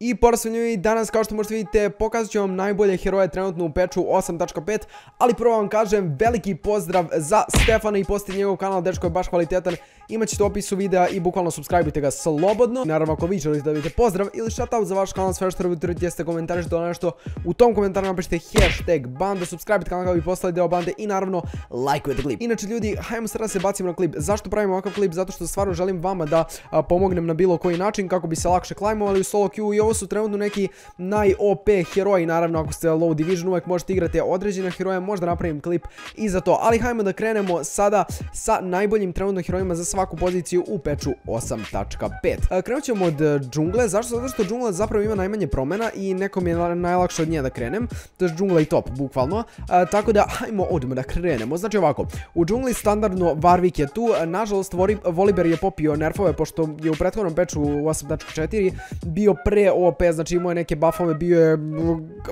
I porazumljivi danas, kao što možete vidite, pokazat ću vam najbolje heroje trenutno u patchu 8.5, ali prvo vam kažem veliki pozdrav za Stefana i posjetite njegov kanal, dečko je baš kvalitetan, imat ćete u opisu videa i bukvalno subscribe-ite ga slobodno. Naravno, ako vi želite da vidite pozdrav ili shoutout za vaš kanal, sve što trebate jeste komentarišite nešto, u tom komentaru napišite hashtag banda, subscribe-ite kanal kako bi postali deo bande i naravno lajkujete klip. Inače ljudi, hajmo sada se bacimo na klip. Zašto pravim ovakav klip? Zato što stvarno želim vama da pomognem na bilo koji način kako bi se lakše klajmovali u solo queue i ovo su trenutno neki naj-OP heroji. Naravno, ako ste low division uvek možete igrati određene heroje, možda napravim klip i za to. Ali hajmo da krenemo sada sa najboljim trenutno herojima za svaku poziciju u patchu 8.5. Krenut ćemo od džungle. Zašto? Zato što džungla zapravo ima najmanje promjena i nekom je najlakše od nje da krenem. To je džungla i top, bukvalno. Tako da hajmo odmah da krenemo. Znači ovako, u džungli standardno Warwick je tu. Nažalost, Volibear je popio nerfove pošto je u prethodnom patchu 8.4 bio pre OP, znači imao je neke buffove, bio je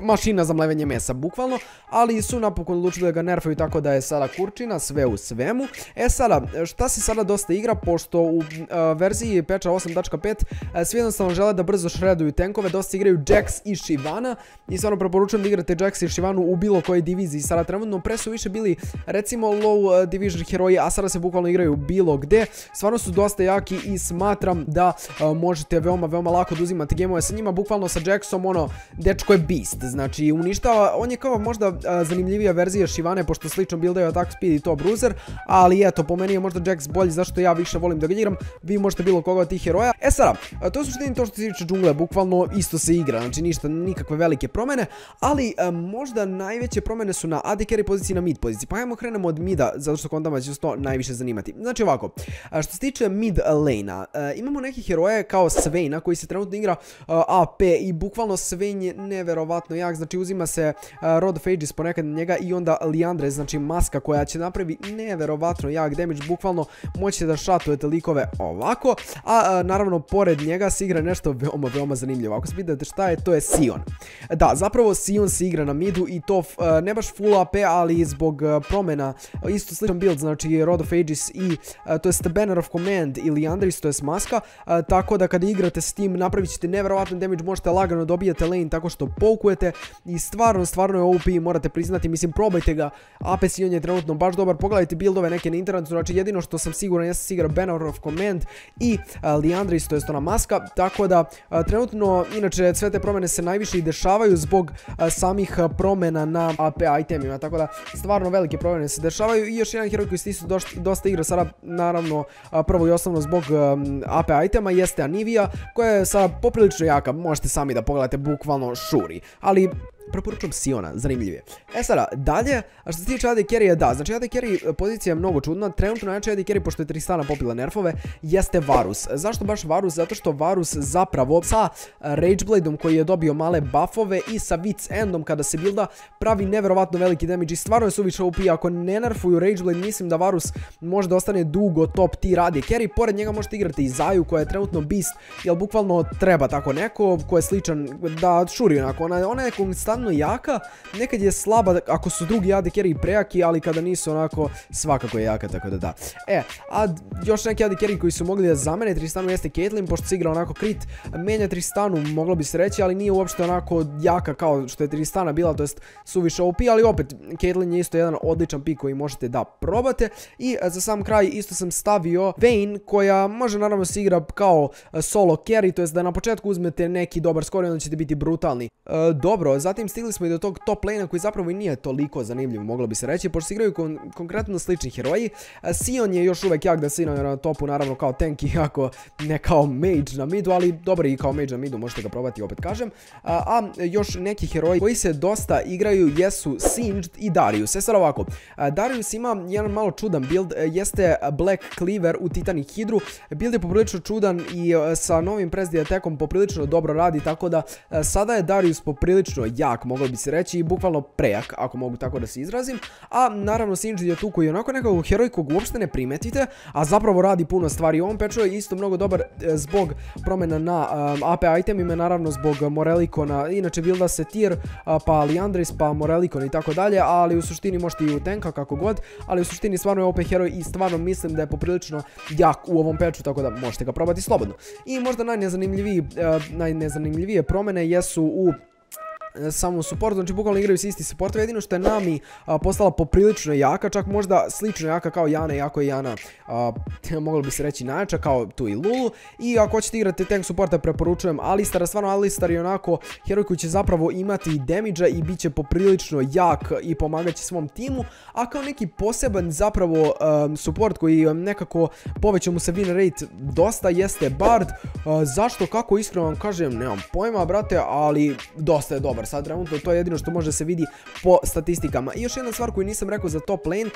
mašina za mlevenje mesa, bukvalno, ali su napokon odlučili da ga nerfaju, tako da je sada kurčina, sve u svemu. Sada, šta se sada dosta igra, pošto u verziji patcha 8.5 svi jednostavno žele da brzo shreduju tenkove, dosta igraju Jax i Shyvana i stvarno preporučujem da igrate Jax i Shyvanu u bilo kojoj diviziji. Sada trenutno pre su više bili recimo low division heroji, a sada se bukvalno igraju bilo gde. Stvarno su dosta jaki i smatram da možete veoma lako da uzimate gemove sa njima. Bukvalno sa Jaxom, ono, dečko je beast, znači uništava, on je kao možda zanimljivija verzija Shyvane pošto slično buildaju attack speed i to bruiser, ali eto, po meni je možda Jax bolji, zašto ja više volim da ga igram. Vi možete bilo koga od tih heroja. Sada, to je suštini to što se tiče džungle, bukvalno isto se igra, znači ništa, nikakve velike promene, ali možda najveće promene su na AD carry poziciji i na mid poziciji. Pa hajmo krenemo od mida, zato što kontama će se to najviše zanimati. Znači ovako, što se tiče mid lane-a, imamo neke heroje kao Swaina koji se trenutno igra AP i bukvalno Swain je neverovatno jak, znači uzima se Rod of Ages ponekad na njega i onda Liandre, znači maska koja će napravi neverovatno jak damage, bukvalno moćete da šatujete likove ovako, a naravno pored njega se igra nešto veoma zanimljivo. Ako se pitate šta je, to je Sion. Da, zapravo Sion se igra na midu i to ne baš full AP, ali zbog promjena, isto sličan build, znači Rod of Ages i to jest Banner of Command i Liandris, to jest maska, tako da kada igrate s tim napravit ćete neverovatno damage, možete lagano dobijete lane tako što poukujete i stvarno je OP, morate priznati, mislim probajte ga, AP Sion je trenutno baš dobar, pogledajte buildove neke na internetu, znači jedino što sam siguran jeste se igra Banner of Command i Liandris, to jest ona maska, tako da trenutno, inače sve te promjene se najviše i dešavaju zbog samih promjena na AP itemima, tako da stvarno velike promjene se dešavaju. I još jedan heroj koji se isto dosta igra sada, naravno prvo i osnovno zbog AP itema, jeste Anivia, koja je sada poprilično jaka, možete sami da pogledate, bukvalno šuri, ali preporučujem Siona, zanimljiv je. Sada, dalje, što se tiče AD carry, da, znači AD carry pozicija je mnogo čudna, trenutno najjači AD carry, pošto je Tristana popila nerfove, jeste Varus. Zašto baš Varus? Zato što Varus zapravo sa Ragebladeom koji je dobio male buffove i sa Wits Endom kada se builda pravi neverovatno veliki damage i stvarno je suviše OP. Ako ne nerfuju Rageblade, mislim da Varus može da ostane dugo top tier AD carry, pored njega možete igrati i Zaju koja je trenutno beast, jer bukvalno treba tako neko ko je sličan da šuri onako, ona je konstantno jaka, nekad je slaba ako su drugi AD carry prejaki, ali kada nisu onako svakako je jaka, tako da da. A još neki AD carry koji su mogli da zamene Tristanu jeste Caitlyn, pošto se igra onako crit, menja Tristanu, moglo bi se reći, ali nije uopšte onako jaka kao što je Tristana bila, to jest suviše OP, ali opet Caitlyn je isto jedan odličan pick koji možete da probate. I za sam kraj isto sam stavio Vayne, koja može naravno se igra kao solo carry, to jest da na početku uzmete neki dobar skor i onda ćete biti brutalni. Dobro, zatim stigli smo i do tog top lane-a koji zapravo i nije toliko zanimljiv, moglo bi se reći, pošto se igraju konkretno slični heroji. Sion je još uvek jak da se igra na topu, naravno kao tank, iako ne kao mage na midu, ali dobar i kao mage na midu, možete ga probati, opet kažem. A još neki heroji koji se dosta igraju jesu Singed i Darius. Sad ovako, Darius ima jedan malo čudan build, jeste Black Cleaver u Titanic Hydru. Build je poprilično čudan i sa novim Presdi attackom poprilično dobro radi, tako da sada je Darius poprilično jak jak, moglo bi se reći, i bukvalno prejak, ako mogu tako da se izrazim. A naravno Singed je tu koji je onako nekako heroj kog uopšte ne primetite, a zapravo radi puno stvari. On pečuje je isto mnogo dobar zbog promjena na AP itemima, naravno zbog Morelikona, inače builda se Tyr, pa Liandris, pa Morelikon i tako dalje, ali u suštini možete i u tanka kako god, ali u suštini stvarno je OP heroj i stvarno mislim da je poprilično jak u ovom patchu, tako da možete ga probati slobodno. I možda najnezanimljivije promjene jesu u samom supportu, znači bukvalno igraju se isti support, jedino što je Nami postala poprilično jaka, čak možda slično jaka kao Yana, iako je Yana moglo bi se reći najjača, kao tu i Lulu. I ako hoćete igrati tank supporta, preporučujem Alistara, stvarno Alistar je onako heroj koji će zapravo imati i damage-a i bit će poprilično jak i pomagat će svom timu, a kao neki poseban zapravo support koji nekako poveća mu se win rate dosta jeste Bard. Zašto, kako, iskreno vam kažem, nemam pojma brate, ali dosta je dobar sad trenutno, to je jedino što može se vidi po statistikama. I još jedna stvar koju nisam rekao za top lane,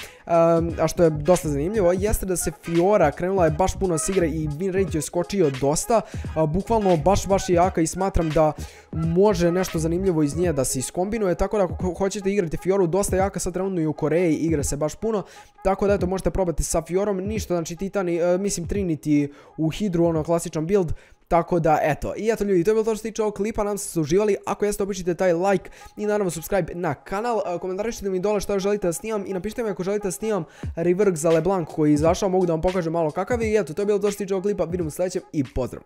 a što je dosta zanimljivo, jeste da se Fiora krenula je baš puno s igre i win rate je skočio dosta, bukvalno baš je jaka i smatram da može nešto zanimljivo iz nje da se iskombinuje, tako da ako hoćete igrati Fioru, dosta jaka sad trenutno i u Koreji, igra se baš puno, tako da eto možete probati sa Fiorom, ništa, znači Titani, mislim Trinity u Hydru, ono klasičan build. Tako da, eto, i eto ljudi, to je bilo to što se tiče ovog klipa, nadam se da ste uživali, ako jeste opišite taj like i naravno subscribe na kanal, komentarišite mi dole što želite da snimam i napišite mi ako želite da snimam rework za LeBlanc koji je izašao, mogu da vam pokažem malo kakav je i eto, to je bilo to što se tiče ovog klipa, vidimo u sljedećem i pozdrav!